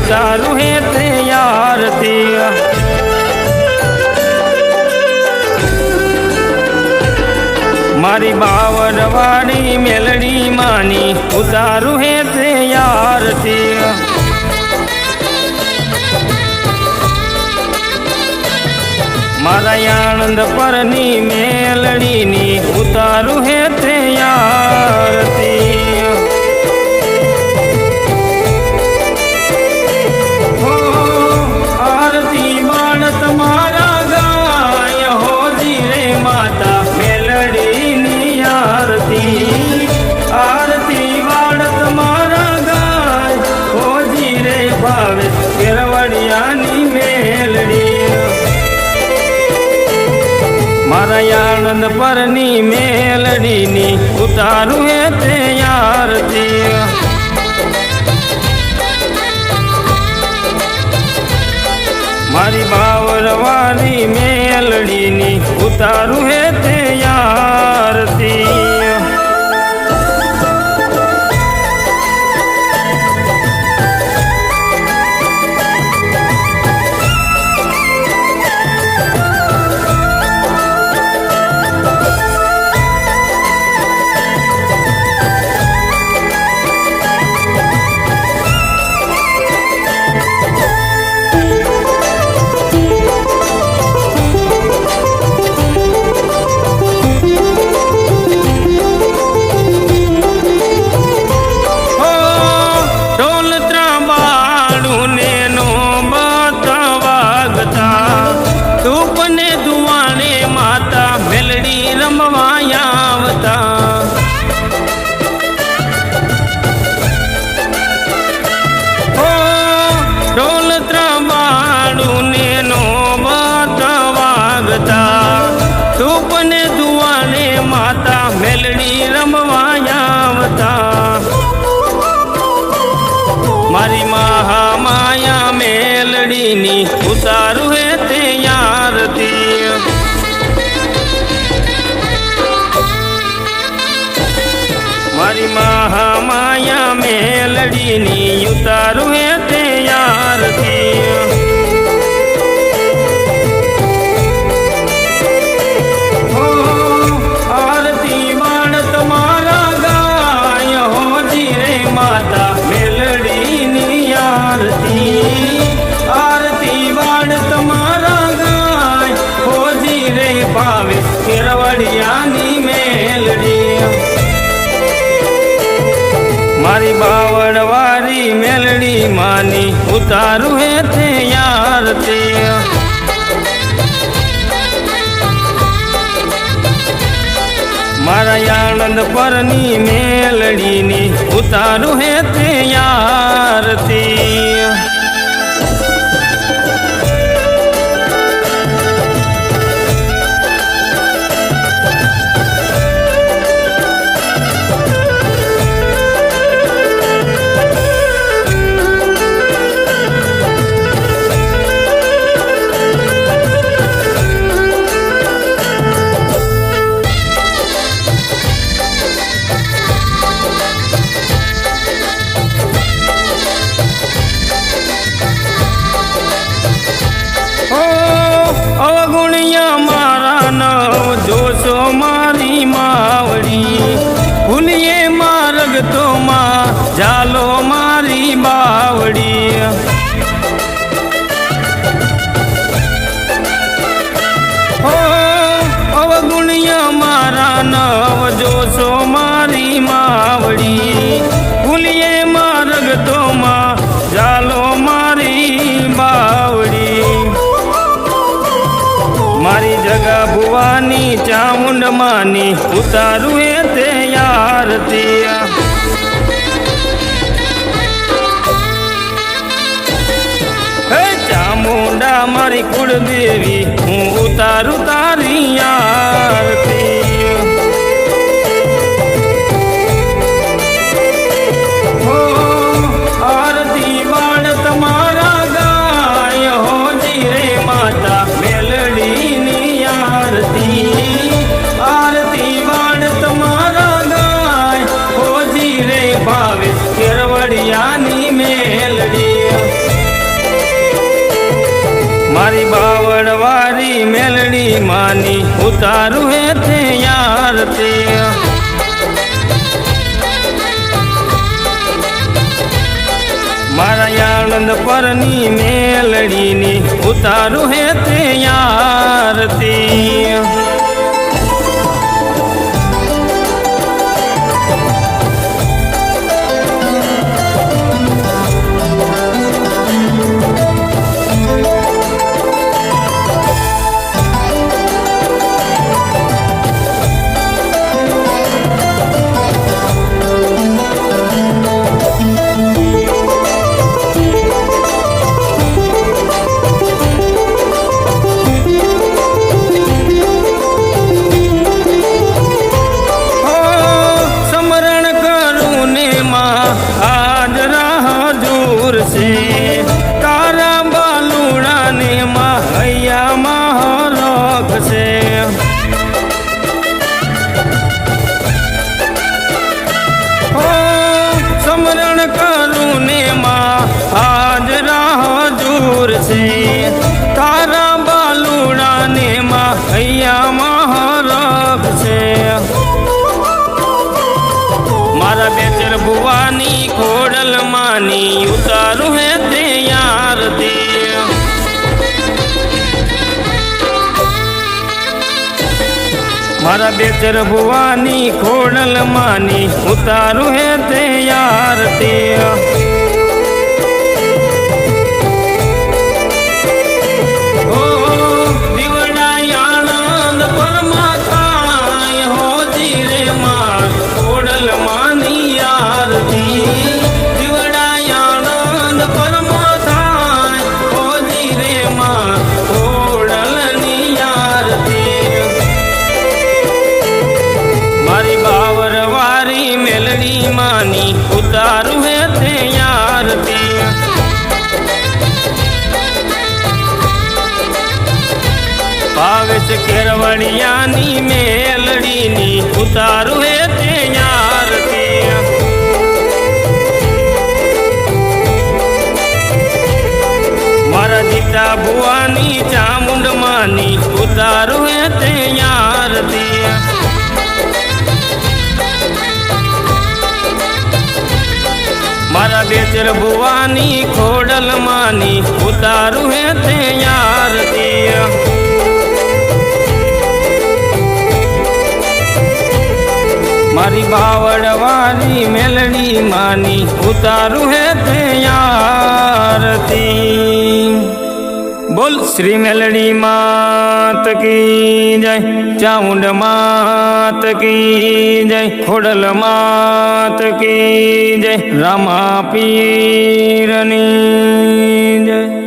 ઉતારું હે તે આરતી મારી બાવળવાળી મેલડી માની ઉતારું હે તે આરતી મારા આનંદ પરની મેલડીની ઉતારું હે તે આરતી આરતી બાણ તમારા ગાય હોજી રે માતા મેલડીની આરતી આરતી બાણ તમારા ગાય હોજી રે ભાવે કેળવડિયાની મેલડી મારા આનંદ પરની મેલડીની ઉતારું હે તે આરતી મારી બાવળવાળી મેલડીની ઉતારું હે તે આરતી ધૂપને દુવાને માતા મેલડી રમવા આવતા મારી મહામાયા મેલડીની ઉતારું હે તે આરતી મારી મહામાયા મેલડીની ઉતારું હે તે આરતી માતા મેલડીની આરતી આરતી બાણ તમારા ગાય હોજી રે ભાવે કેળવડિયાની મેલડી મારી બાવળવાળી મેલડી માની ઉતારું હે તે આરતી મારા આનંદ પરની મેલડીની ઉતારું હે તે આરતી અવગુણિયા મારા નવ જોશો મારી માવડી ભૂલીએ માર્ગ તો માં ઝાલો મારી બાવડી અવગુણિયા મારા નવ જોશો મારી માવડી ભૂલીએ માર્ગ તો માં ઝાલો મારી બાવડી મારી જગા ભુવાની ચામુંડ માની ઉતારું હે તે આરતી હે ચામુંડા મારી કુળદેવી હું ઉતારું તારી આરતી આરતી બાણ તમારા ગાય હોજી રે માતા મેલડીની આરતી આરતી બાણ તમારા ગાય હોજી રે ભાવે કેળવડિયાની મેલડી મારી બાવળવાળી મેલડી માની ઉતારું હે તે આરતી મારા આનંદ પરની મેલડીની ઉતારું હે તે આરતી તારા બાલુડા ને હૈયા મહારખ છે સમરણ કરું ને હાજરા હજૂર છે તારા બાલુડા ને હૈયા મહારખ છે મારા બેચર ભુવાની ખોડલ માની ઉતારું હે તે આરતી મારા બેચર ભુવાની ખોડલ માની ઉતારું હે તે આરતી માની ઉતારું હે તે આરતી ભાવે છે કેરવડિયાની મેલડીની ઉતારું હે તે આરતી મારા જીતા ભુવાની ચામુંડ માની ઉતારું હે તે આરતી મારા બેચર ભુવાની ખોડલ માની ઉતારું હે તે આરતી મારી બાવળવાળી મેલડી માની ઉતારું હે તે આરતી બોલ શ્રી મેલડી માત કી જય ચામુંડ માત કી જય ખોડલ માત કી જય રામા પીરની જય